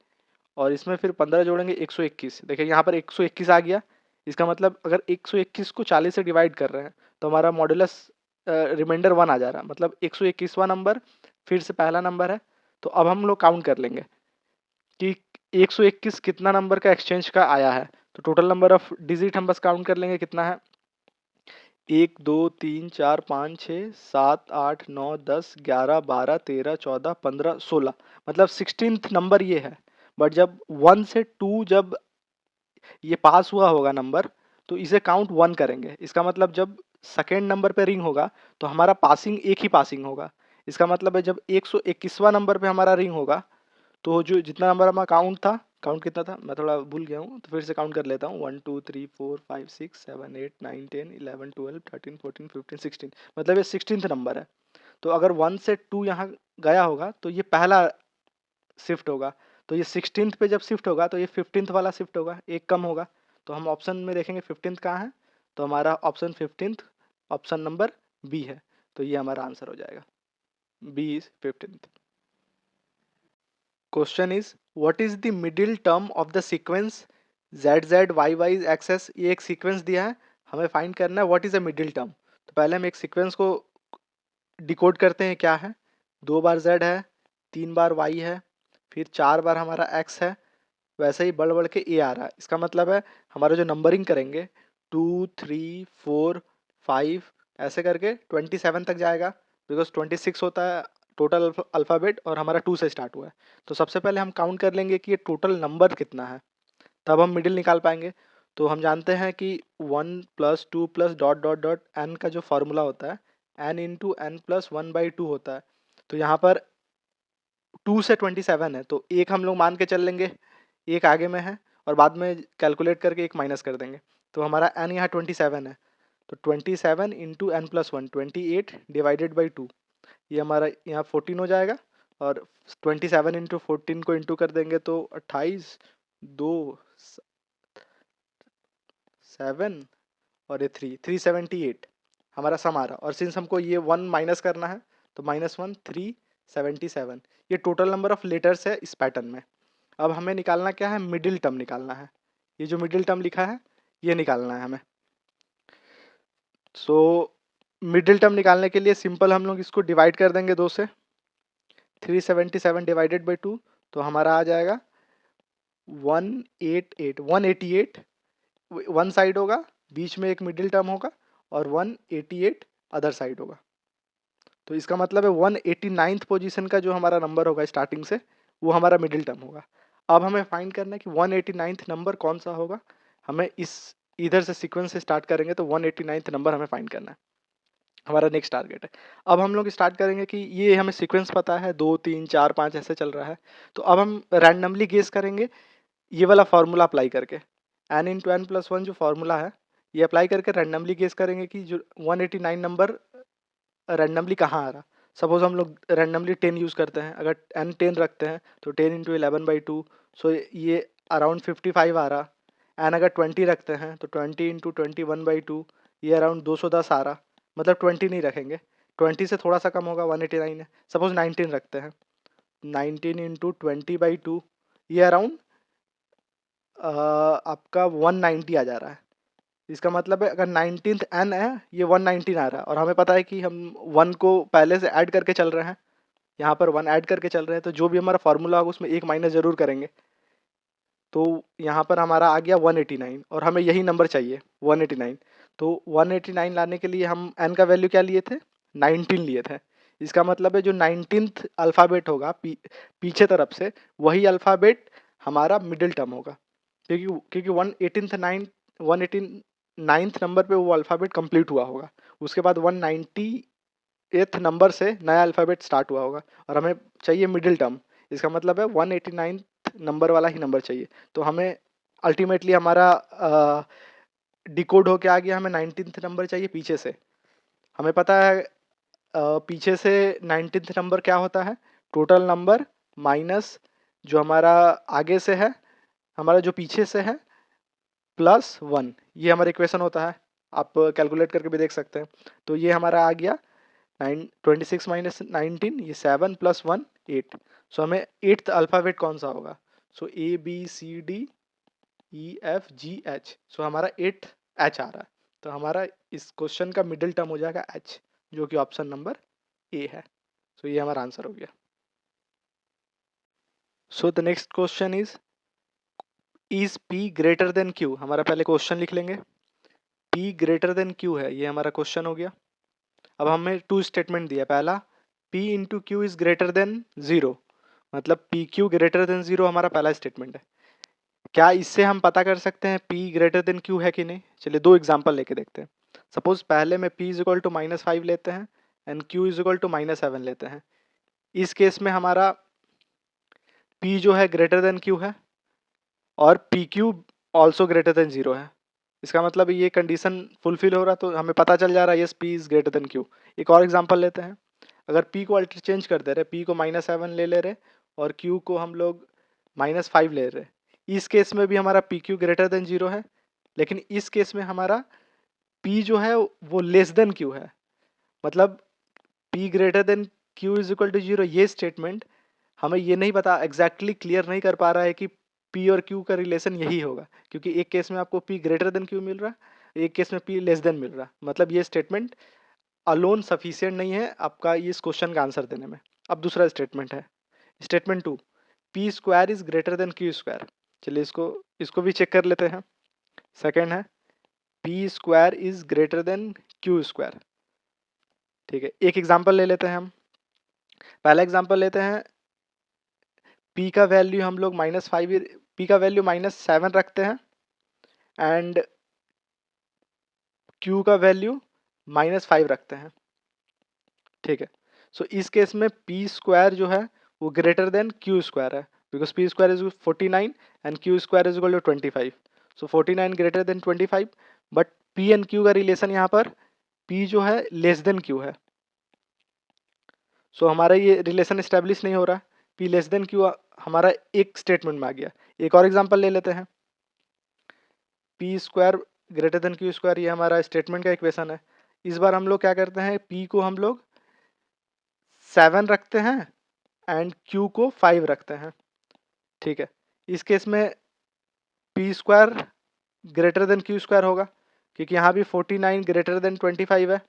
और इसमें फिर 15 जोड़ेंगे 121। देखिए यहाँ पर 121 आ गया। इसका मतलब अगर 121 को 40 से डिवाइड कर रहे हैं तो हमारा मॉडुलस रिमाइंडर 1 आ जा रहा है, मतलब 121वां नंबर फिर से पहला नंबर है। तो अब हम लोग काउंट कर लेंगे कि 121 कितना नंबर का एक्सचेंज का आया है। तो टोटल नंबर ऑफ डिजिट हम बस काउंट कर लेंगे कितना है, 1 2 3 4 5 6 7 8 9 10 11 12 13 14 15 16, मतलब 16th नंबर ये है। बट जब 1 से 2 जब ये पास हुआ होगा नंबर, तो इसे काउंट 1 करेंगे। इसका मतलब जब सेकेंड नंबर पे रिंग होगा तो हमारा पासिंग एक ही पासिंग होगा। इसका मतलब है जब 121वां नंबर पे हमारा रिंग होगा तो जो जितना नंबर हमारा काउंट था, काउंट कितना था मैं थोड़ा भूल गया हूँ, तो फिर से काउंट कर लेता हूँ, 1 2 3 4 5 6 7 8 9 10 11 12 13 14 15 16, मतलब ये 16th नंबर है। तो अगर 1 से 2 यहाँ गया होगा तो ये पहला शिफ्ट होगा, तो ये 16th पे जब शिफ्ट होगा तो ये 15th वाला शिफ्ट होगा, एक कम होगा। तो हम ऑप्शन में देखेंगे 15th कहाँ है, तो हमारा option 15th option number B है। तो ये हमारा आंसर हो जाएगा, B is 15th। Question is what is the middle term of the sequence Z Z Y Y access. ये एक सीक्वेंस दिया है, हमें फाइंड करना है what is a middle term. तो पहले हम एक सीक्वेंस को डिकोड करते हैं क्या है। 2 बार जेड है, 3 बार वाई है, फिर 4 बार हमारा एक्स है, वैसे ही बढ़ बढ़ के ए आ रहा है। इसका मतलब है हमारा जो नंबरिंग करेंगे 2 3 4 5 ऐसे करके 27 तक जाएगा, बिकॉज 26 होता है टोटल अल्फ़ाबेट और हमारा 2 से स्टार्ट हुआ है। तो सबसे पहले हम काउंट कर लेंगे कि ये टोटल नंबर कितना है, तब हम मिडिल निकाल पाएंगे। तो हम जानते हैं कि 1 + 2 + डॉट डॉट डॉट एन का जो फॉर्मूला होता है एन इंटू एन प्लस 1/2 होता है। तो यहाँ पर 2 से 27 है, तो एक हम लोग मान के चल लेंगे, एक आगे में है और बाद में कैलकुलेट करके एक माइनस कर देंगे। तो हमारा एन यहाँ 27 है, तो 27 into N plus 1 28 divided by 2, ये हमारा यहाँ 14 हो जाएगा। और 27 इंटू 14 को इंटू कर देंगे तो 28 2 7 और ये 378 हमारा सम आ रहा। और सिंस हमको ये 1 माइनस करना है तो -1 377, ये टोटल नंबर ऑफ लेटर्स है इस पैटर्न में। अब हमें निकालना क्या है, मिडिल टर्म निकालना है। ये जो मिडिल टर्म लिखा है ये निकालना है हमें। सो मिडिल टर्म निकालने के लिए सिंपल हम लोग इसको डिवाइड कर देंगे 2 से। 377 डिवाइडेड बाई 2 तो हमारा आ जाएगा 188, 188 वन साइड होगा, बीच में एक मिडिल टर्म होगा और 188 अदर साइड होगा। तो इसका मतलब है 189th पोजीशन का जो हमारा नंबर होगा स्टार्टिंग से, वो हमारा मिडिल टर्म होगा। अब हमें फाइंड करना है कि 189th नंबर कौन सा होगा। हमें इस इधर से सीक्वेंस से स्टार्ट करेंगे तो 189th नंबर हमें फाइंड करना है, हमारा नेक्स्ट टारगेट है। अब हम लोग स्टार्ट करेंगे कि ये हमें सीक्वेंस पता है 2 3 4 5 ऐसे चल रहा है। तो अब हम रैंडमली गेस करेंगे ये वाला फार्मूला अप्लाई करके, एन इंटू एन प्लस 1 जो फार्मूला है ये अप्लाई करके रैंडमली गेस करेंगे कि जो 189 नंबर रैंडमली कहाँ आ रहा। सपोज हम लोग रैंडमली 10 यूज़ करते हैं, अगर एन 10 रखते हैं तो 10 इंटू 11/2, सो ये अराउंड 55 आ रहा। एन अगर 20 रखते हैं तो 20 इंटू 21/2, ये अराउंड 210 आ रहा। मतलब 20 नहीं रखेंगे, 20 से थोड़ा सा कम होगा, 189 है। सपोज 19 रखते हैं, 19 इंटू 20/2, ये अराउंड आपका 190 आ जा रहा है। इसका मतलब है अगर 19th एन है ये 119 आ रहा है, और हमें पता है कि हम 1 को पहले से ऐड करके चल रहे हैं, यहाँ पर 1 ऐड करके चल रहे हैं, तो जो भी हमारा फार्मूला होगा उसमें एक माइनस जरूर करेंगे। तो यहाँ पर हमारा आ गया 189 और हमें यही नंबर चाहिए 189। तो 189 लाने के लिए हम एन का वैल्यू क्या लिए थे, 19 लिए थे। इसका मतलब है जो 19th अल्फ़ाबेट होगा पीछे तरफ से, वही अल्फ़ाबेट हमारा मिडिल टर्म होगा। क्योंकि 189th नंबर पे वो अल्फ़ाबेट कंप्लीट हुआ होगा, उसके बाद 190 एथ नंबर से नया अल्फ़ाबेट स्टार्ट हुआ होगा और हमें चाहिए मिडिल टर्म। इसका मतलब है 189 नंबर वाला ही नंबर चाहिए। तो हमें अल्टीमेटली हमारा डिकोड होके आ गया, हमें 19th नंबर चाहिए पीछे से। हमें पता है पीछे से 19th नंबर क्या होता है, टोटल नंबर माइनस जो हमारा आगे से है, हमारा जो पीछे से है, प्लस 1। ये हमारा इक्वेशन होता है, आप कैलकुलेट करके भी देख सकते हैं। तो ये हमारा आ गया 26 माइनस 19, ये 7 प्लस 1 8। सो हमें एट्थ अल्फ़ाबेट कौन सा होगा, so A B C D E F G H. So हमारा एट्थ एच आ रहा है। तो हमारा इस क्वेश्चन का मिडिल टर्म हो जाएगा एच, जो कि ऑप्शन नंबर ए है। सो ये हमारा आंसर हो गया। So the next question is P greater than Q. हमारा पहले क्वेश्चन लिख लेंगे, पी ग्रेटर देन क्यू है, ये हमारा क्वेश्चन हो गया। अब हमें टू स्टेटमेंट दिया, पहला P into Q is greater than zero, मतलब P Q greater than zero हमारा पहला स्टेटमेंट है। क्या इससे हम पता कर सकते हैं P ग्रेटर देन क्यू है कि नहीं? चलिए दो एग्जांपल लेके देखते हैं। सपोज पहले में P इज इक्वल टू -5 लेते हैं and Q is equal to -7 लेते हैं। इस केस में हमारा P जो है ग्रेटर देन Q है और P Q also greater than zero है। इसका मतलब ये कंडीशन फुलफिल हो रहा, तो हमें पता चल जा रहा है yes P is greater than Q. एक और एग्जांपल लेते हैं। अगर पी को चेंज कर दे रहे, पी को -7 ले ले रहे और क्यू को हम लोग -5 ले रहे, इस केस में भी हमारा P Q greater than zero है, लेकिन इस केस में हमारा पी जो है वो लेस देन क्यू है। मतलब P greater than Q is equal to zero, ये स्टेटमेंट हमें ये नहीं पता, एग्जैक्टली क्लियर नहीं कर पा रहा है कि पी और क्यू का रिलेशन यही होगा, क्योंकि एक केस में आपको पी ग्रेटर देन क्यू मिल रहा है, एक केस में पी लेस देन मिल रहा। मतलब ये स्टेटमेंट अलोन सफिशियंट नहीं है आपका इस क्वेश्चन का आंसर देने में। अब दूसरा स्टेटमेंट है, statement two, P square is greater than Q square. चलिए इसको इसको भी चेक कर लेते हैं। सेकेंड है P square is greater than Q square. ठीक है, एक एग्जाम्पल ले लेते हैं हम। पहला एग्जाम्पल लेते हैं, पी का वैल्यू हम लोग -5, पी का वैल्यू -7 रखते हैं एंड क्यू का वैल्यू -5 रखते हैं। ठीक है, सो इस केस में पी स्क्वायर जो है वो ग्रेटर देन क्यू स्क्वायर है, because P square is 49 and Q square is equal to 25। So 49 greater than 25, but P and Q का रिलेशन यहाँ पर पी जो है लेस देन क्यू है। सो हमारा ये रिलेशन इस्टेब्लिश नहीं हो रहा, पी लेस देन क्यू हमारा एक स्टेटमेंट में आ गया। एक और एग्जांपल ले लेते हैं, P square greater than Q square, ये हमारा स्टेटमेंट का इक्वेशन है। इस बार हम लोग क्या करते हैं, पी को हम लोग 7 रखते हैं एंड क्यू को 5 रखते हैं। ठीक है, इस केस में P square greater than Q square होगा, क्योंकि यहाँ भी 49 ग्रेटर देन 25 है।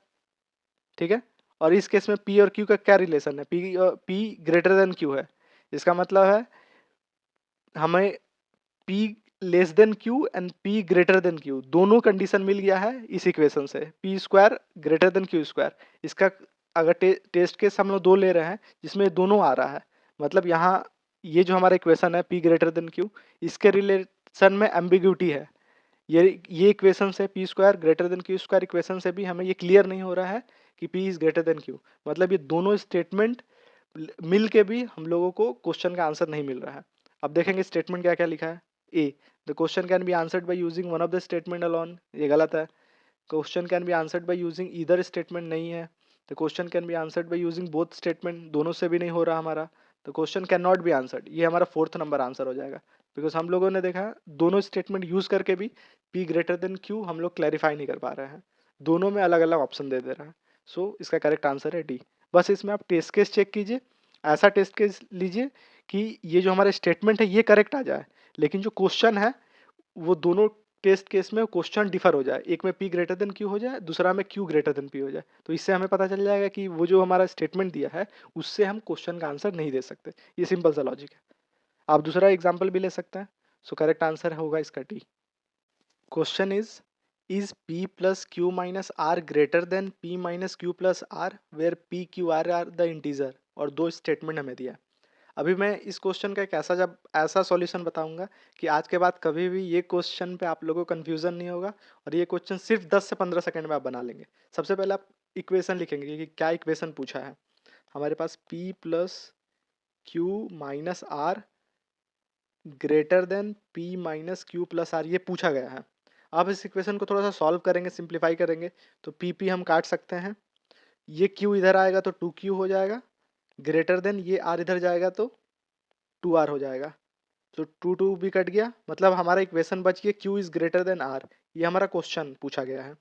ठीक है, और इस केस में पी और क्यू का क्या रिलेशन है, पी ग्रेटर देन क्यू है। इसका मतलब है हमें P less than Q and P greater than Q दोनों कंडीशन मिल गया है इस इक्वेशन से, P square greater than Q square. इसका अगर टेस्ट केस हम लोग दो ले रहे हैं जिसमें दोनों आ रहा है, मतलब यहाँ ये जो हमारा इक्वेशन है पी ग्रेटर देन क्यू, इसके रिलेशन में एम्बिग्यूटी है। ये इक्वेशन से P square greater than Q square equation से भी हमें ये क्लियर नहीं हो रहा है कि P is greater than Q. मतलब ये दोनों स्टेटमेंट मिल के भी हम लोगों को क्वेश्चन का आंसर नहीं मिल रहा है। अब देखेंगे स्टेटमेंट क्या क्या लिखा है। A, the question can be answered by using one of the statement alone, ये गलत है। Question can be answered by using either statement, नहीं है। The question can be answered by using both statement, दोनों से भी नहीं हो रहा हमारा। The question can not be answered, ये हमारा 4th नंबर आंसर हो जाएगा, बिकॉज हम लोगों ने देखा दोनों स्टेटमेंट यूज करके भी पी ग्रेटर देन क्यू हम लोग क्लैरिफाई नहीं कर पा रहे हैं, दोनों में अलग अलग ऑप्शन दे रहा है। सो इसका करेक्ट आंसर है डी। बस इसमें आप टेस्ट केस चेक कीजिए, ऐसा टेस्ट केस लीजिए कि ये जो हमारा स्टेटमेंट है ये करेक्ट आ जाए, लेकिन जो क्वेश्चन है वो दोनों टेस्ट केस में क्वेश्चन डिफर हो जाए, एक में पी ग्रेटर देन क्यू हो जाए, दूसरा में क्यू ग्रेटर देन पी हो जाए। तो इससे हमें पता चल जाएगा कि वो जो हमारा स्टेटमेंट दिया है उससे हम क्वेश्चन का आंसर नहीं दे सकते। ये सिंपल सा लॉजिक है। आप दूसरा एग्जाम्पल भी ले सकते हैं। सो करेक्ट आंसर होगा इसका D. Question is P plus Q minus R greater than P minus Q plus R where P Q R the integer, और दो स्टेटमेंट हमें दिया है। अभी मैं इस क्वेश्चन का एक ऐसा सॉल्यूशन बताऊंगा कि आज के बाद कभी भी ये क्वेश्चन पे आप लोगों को कंफ्यूजन नहीं होगा, और ये क्वेश्चन सिर्फ 10 से 15 सेकंड में आप बना लेंगे। सबसे पहले आप इक्वेशन लिखेंगे कि क्या इक्वेशन पूछा है। हमारे पास p plus Q minus R greater than p minus Q plus R, ये पूछा गया है। अब इस इक्वेशन को थोड़ा सा सॉल्व करेंगे, सिंप्लीफाई करेंगे, तो p हम काट सकते हैं, ये q इधर आएगा तो 2q हो जाएगा, ग्रेटर देन ये r इधर जाएगा तो 2r हो जाएगा। तो 2 भी कट गया, मतलब हमारा इक्वेशन बच गया q is greater then r। ये हमारा क्वेश्चन पूछा गया है।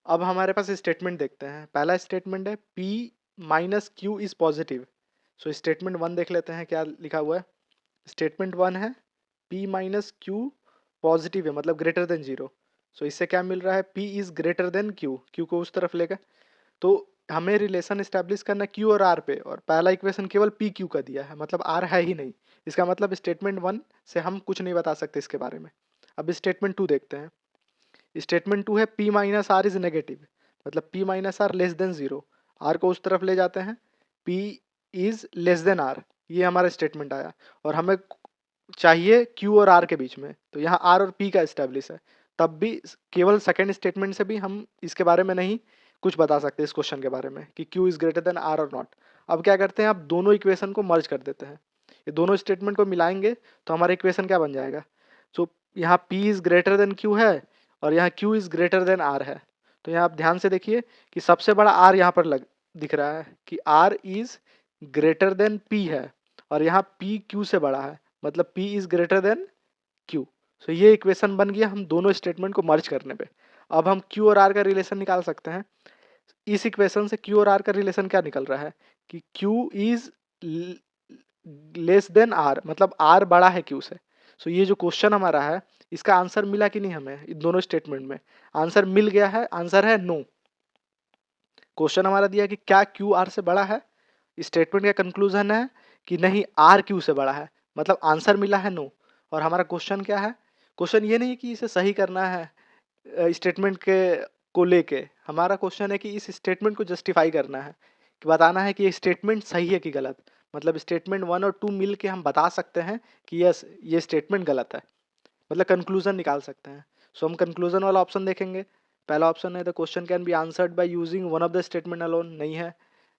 अब हमारे पास स्टेटमेंट देखते हैं। पहला स्टेटमेंट है p minus Q is positive. So statement 1 देख लेते हैं क्या लिखा हुआ है। स्टेटमेंट 1 है p माइनस क्यू पॉजिटिव है, मतलब ग्रेटर देन 0। सो इससे क्या मिल रहा है, p is greater then q, q को उस तरफ लेगा। तो हमें रिलेशन इस्टेब्लिश करना q और r पे, और पहला इक्वेशन केवल p q का दिया है, मतलब r है ही नहीं। इसका मतलब स्टेटमेंट 1 से हम कुछ नहीं बता सकते इसके बारे में। अब स्टेटमेंट 2 देखते हैं। स्टेटमेंट 2 है p minus R is negative, मतलब p minus R less than 0। r को उस तरफ ले जाते हैं, p is less than r, ये हमारा स्टेटमेंट आया। और हमें चाहिए q और r के बीच में, तो यहाँ r और p का इस्टेब्लिश है। तब भी केवल सेकेंड स्टेटमेंट से भी हम इसके बारे में नहीं कुछ बता सकते इस क्वेश्चन के बारे में कि q is greater then r और नॉट। अब क्या करते हैं, अब दोनों इक्वेशन को मर्ज कर देते हैं। ये दोनों स्टेटमेंट को मिलाएंगे तो हमारा इक्वेशन क्या बन जाएगा। सो यहाँ p is greater then q है और यहाँ q is greater then r है। तो यहाँ आप ध्यान से देखिए कि सबसे बड़ा r यहाँ पर दिख रहा है कि r is greater than p है, और यहाँ p q से बड़ा है, मतलब p is greater then q। सो ये इक्वेशन बन गया हम दोनों स्टेटमेंट को मर्ज करने पे। अब हम q और r का रिलेशन निकाल सकते हैं। इस इक्वेशन से q और r का रिलेशन क्या निकल रहा है कि q is less than r, मतलब r बड़ा है q से। सो ये जो क्वेश्चन हमारा है, इसका आंसर मिला कि नहीं हमें इन दोनों स्टेटमेंट में। आंसर मिल गया है, आंसर है नो। क्वेश्चन हमारा दिया कि क्या q r से बड़ा है, स्टेटमेंट का कंक्लूजन है कि नहीं r q से बड़ा है, मतलब आंसर मिला है नो। और हमारा क्वेश्चन क्या है, क्वेश्चन ये नहीं कि इसे सही करना है स्टेटमेंट के को लेके, हमारा क्वेश्चन है कि इस स्टेटमेंट को जस्टिफाई करना है, कि बताना है कि ये स्टेटमेंट सही है कि गलत। मतलब स्टेटमेंट 1 और 2 मिल के हम बता सकते हैं कि यस ये स्टेटमेंट गलत है, मतलब कंक्लूजन निकाल सकते हैं। सो हम कंक्लूजन वाला ऑप्शन देखेंगे। पहला ऑप्शन है the question can be answered by using one of the statement alone, नहीं है।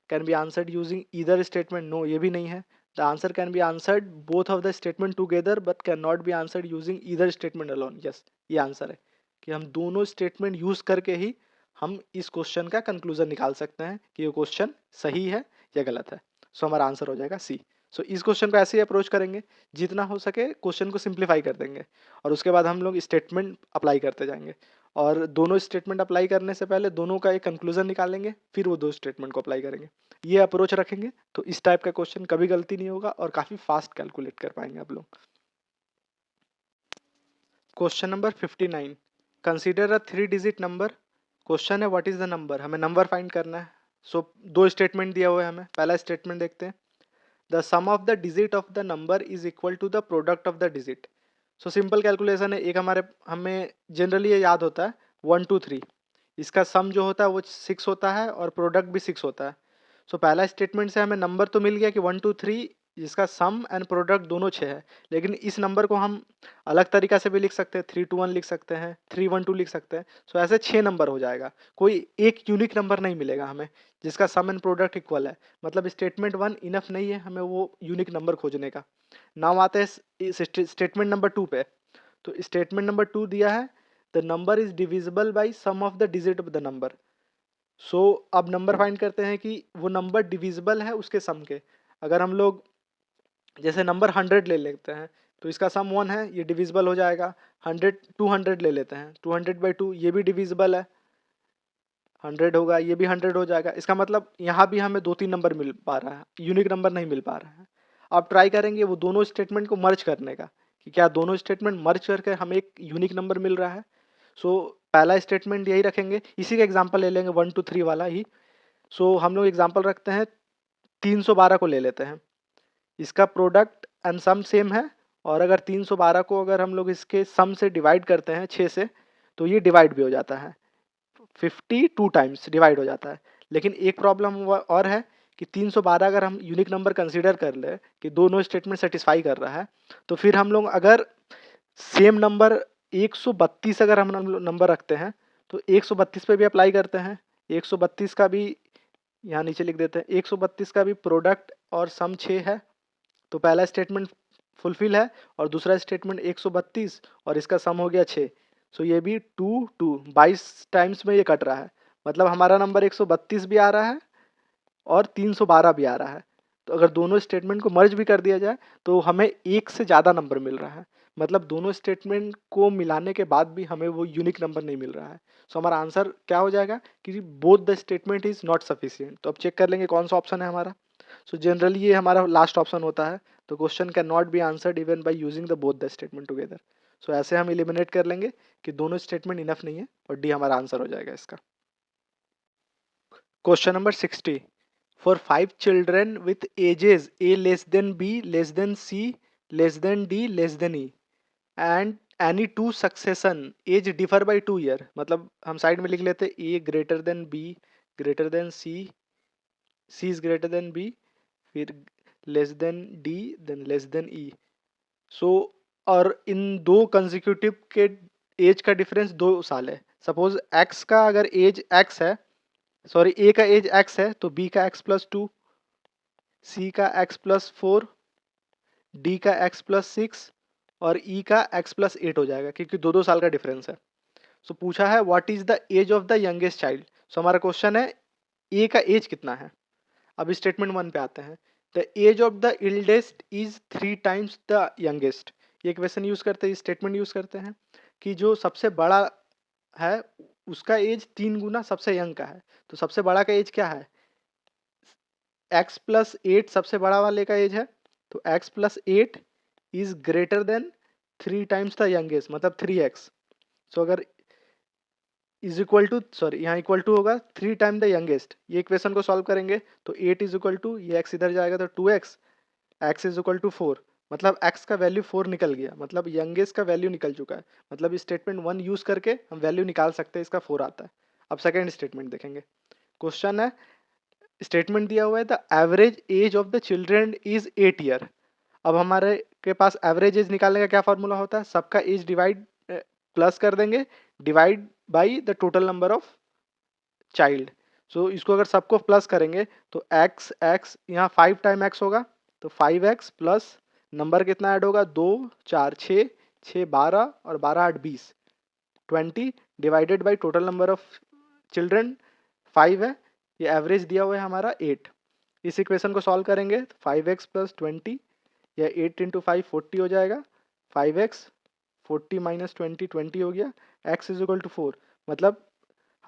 Can be answered using either statement, no, ये भी नहीं है। The answer can be answered both of the statement together but can not be answered using either statement alone, yes, ये answer है कि हम दोनों स्टेटमेंट यूज करके ही हम इस क्वेश्चन का कंक्लूजन निकाल सकते हैं कि ये क्वेश्चन सही है या गलत है। सो हमारा आंसर हो जाएगा सी। सो इस क्वेश्चन को ऐसे ही अप्रोच करेंगे, जितना हो सके क्वेश्चन को सिंप्लीफाई कर देंगे, और उसके बाद हम लोग स्टेटमेंट अप्लाई करते जाएंगे। और दोनों स्टेटमेंट अप्लाई करने से पहले दोनों का एक कंक्लूजन निकालेंगे, फिर वो दो स्टेटमेंट को अप्लाई करेंगे। ये अप्रोच रखेंगे तो इस टाइप का क्वेश्चन कभी गलती नहीं होगा और काफ़ी फास्ट कैलकुलेट कर पाएंगे आप लोग। Question number 59, consider a 3 digit number. Question है व्हाट इज द नंबर, हमें नंबर फाइंड करना है। सो दो स्टेटमेंट दिया हुआ है हमें। पहला स्टेटमेंट देखते हैं, the sum of the digit of the number is equal to the product of the digit. So simple calculation है। एक हमें जनरली ये याद होता है 1 2 3, इसका सम जो होता है वो 6 होता है और प्रोडक्ट भी 6 होता है। सो पहला स्टेटमेंट से हमें नंबर तो मिल गया कि 1 2 3, जिसका सम एंड प्रोडक्ट दोनों 6 है। लेकिन इस नंबर को हम अलग तरीका से भी लिख सकते हैं, 3 2 1 लिख सकते हैं, 3 1 2 लिख सकते हैं। सो ऐसे 6 नंबर हो जाएगा। कोई एक यूनिक नंबर नहीं मिलेगा हमें जिसका सम एंड प्रोडक्ट इक्वल है। मतलब स्टेटमेंट 1 इनफ नहीं है हमें वो यूनिक नंबर खोजने का। नाउ आते हैं स्टेटमेंट नंबर 2 पे। तो स्टेटमेंट नंबर 2 दिया है the number is divisible by sum of the digit of the number. So अब नंबर फाइंड करते हैं कि वो नंबर डिविजिबल है उसके सम के। अगर हम लोग जैसे नंबर 100 ले लेते हैं तो इसका सम 1 है, ये डिविजिबल हो जाएगा। 100 200 ले लेते हैं, 200/2 ये भी डिविजिबल है, 100 होगा, ये भी 100 हो जाएगा। इसका मतलब यहाँ भी हमें 2 3 नंबर मिल पा रहा है, यूनिक नंबर नहीं मिल पा रहा है। अब ट्राई करेंगे वो दोनों स्टेटमेंट को मर्ज करने का, कि क्या दोनों स्टेटमेंट मर्ज करके हमें एक यूनिक नंबर मिल रहा है। सो पहला स्टेटमेंट यही रखेंगे, इसी का एग्जाम्पल ले लेंगे 1 2 3 वाला ही। सो हम लोग एग्जाम्पल रखते हैं 312 को ले लेते हैं। इसका प्रोडक्ट एंड सम सेम है, और अगर 312 को अगर हम लोग इसके सम से डिवाइड करते हैं 6 से, तो ये डिवाइड भी हो जाता है, 52 टाइम्स डिवाइड हो जाता है। लेकिन एक प्रॉब्लम और है कि 312 अगर हम यूनिक नंबर कंसीडर कर ले कि दोनों स्टेटमेंट सेटिस्फाई कर रहा है, तो फिर हम लोग अगर सेम नंबर 132 अगर हम नंबर रखते हैं तो 132 पे भी अप्लाई करते हैं, 132 का भी यहाँ नीचे लिख देते हैं, 132 का भी प्रोडक्ट और सम 6 है, तो पहला स्टेटमेंट फुलफिल है और दूसरा स्टेटमेंट 132 और इसका सम हो गया 6। सो ये भी 2 2 22 टाइम्स में ये कट रहा है, मतलब हमारा नंबर 132 भी आ रहा है और 312 भी आ रहा है। तो अगर दोनों स्टेटमेंट को मर्ज भी कर दिया जाए तो हमें एक से ज़्यादा नंबर मिल रहा है, मतलब दोनों स्टेटमेंट को मिलाने के बाद भी हमें वो यूनिक नंबर नहीं मिल रहा है। सो हमारा आंसर क्या हो जाएगा कि both the statement is not sufficient. तो अब चेक कर लेंगे कौन सा ऑप्शन है हमारा। सो जनरली ये हमारा लास्ट ऑप्शन होता है, तो question can not be answered even by using the both the statement together. So ऐसे हम एलिमिनेट कर लेंगे कि दोनों स्टेटमेंट इनफ नहीं है और डी हमारा आंसर हो जाएगा इसका। Question number 60, for 5 children with ages a less than b less than c less than d less than e and any two succession age differ by 2 year, मतलब हम side में लिख लेते a greater than b greater than c, c is greater then b, फिर less than d than less than e। सो और इन दो consecutive के as का डिफरेंस 2 साल है। सपोज x का अगर एज x है, सॉरी a का एज x है तो b का x+2, C का x+4, D का x+6 और E का x+8 हो जाएगा, क्योंकि 2-2 साल का डिफरेंस है। सो पूछा है what is the age of the youngest child. So हमारा क्वेश्चन है ए का एज कितना है। अब स्टेटमेंट 1 पे आते हैं, the age of the eldest is 3 times the youngest. ये क्वेश्चन यूज करते हैं, स्टेटमेंट यूज करते हैं कि जो सबसे बड़ा है उसका एज 3 गुना सबसे यंग का है। तो सबसे बड़ा का एज क्या है, x+8 सबसे बड़ा वाले का एज है, तो x+8 is greater then 3 times the youngest, मतलब 3x। सो अगर इज इक्वल टू, सॉरी यहाँ इक्वल टू होगा 3 टाइम द यंगेस्ट। ये इक्वेशन को सॉल्व करेंगे तो 8 इज इक्वल टू, ये x इधर जाएगा तो 2x, x is equal to 4, मतलब x का वैल्यू 4 निकल गया, मतलब यंगेस्ट का वैल्यू निकल चुका है। मतलब स्टेटमेंट 1 यूज करके हम वैल्यू निकाल सकते हैं, इसका 4 आता है। अब सेकेंड स्टेटमेंट देखेंगे। क्वेश्चन है, स्टेटमेंट दिया हुआ है the average age of the children is 8 year. अब हमारे के पास एवरेज एज निकालने का क्या फॉर्मूला होता है, सबका एज डिवाइड प्लस कर देंगे divide by the total number of child. So इसको अगर सबको प्लस करेंगे तो x x यहाँ 5 टाइम x होगा, तो 5x प्लस नंबर कितना ऐड होगा, 2 4 6 6 12 और 12 8 20, 20 divided by total number of children 5 है, ये एवरेज दिया हुआ है हमारा 8। इस इक्वेशन को सॉल्व करेंगे तो 5x प्लस 20 या 8 इंटू 5 40 हो जाएगा, 5x 40 माइनस 20 20 हो गया, x इज इक्वल टू 4। मतलब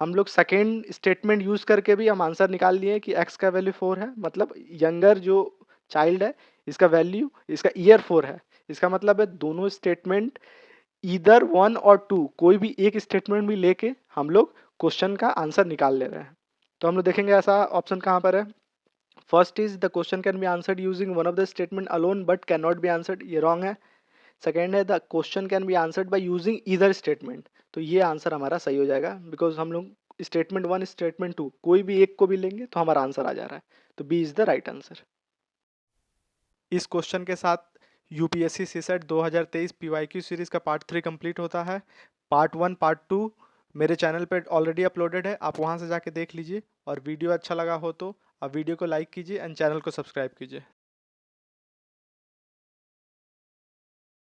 हम लोग सेकेंड स्टेटमेंट यूज करके भी हम आंसर निकाल लिए कि x का वैल्यू 4 है, मतलब यंगर जो चाइल्ड है इसका वैल्यू, इसका ईयर 4 है। इसका मतलब है दोनों स्टेटमेंट इधर 1 और 2 कोई भी एक स्टेटमेंट भी लेके हम लोग क्वेश्चन का आंसर निकाल ले रहे हैं। तो हम लोग देखेंगे ऐसा ऑप्शन कहाँ पर है। First is the question can be answered using one of the statement alone but can not be answered, ये रॉन्ग है। सेकेंड है the question can be answered by using either statement, तो ये आंसर हमारा सही हो जाएगा, बिकॉज हम लोग स्टेटमेंट 1 स्टेटमेंट 2 कोई भी एक को भी लेंगे तो हमारा आंसर आ जा रहा है, तो B is the right answer. इस क्वेश्चन के साथ यूपीएससी सीसेट 2023 पीवाईक्यू सीरीज का पार्ट 3 कंप्लीट होता है। पार्ट 1 पार्ट 2 मेरे चैनल पे ऑलरेडी अपलोडेड है, आप वहां से जाके देख लीजिए। और वीडियो अच्छा लगा हो तो आप वीडियो को लाइक कीजिए एंड चैनल को सब्सक्राइब कीजिए।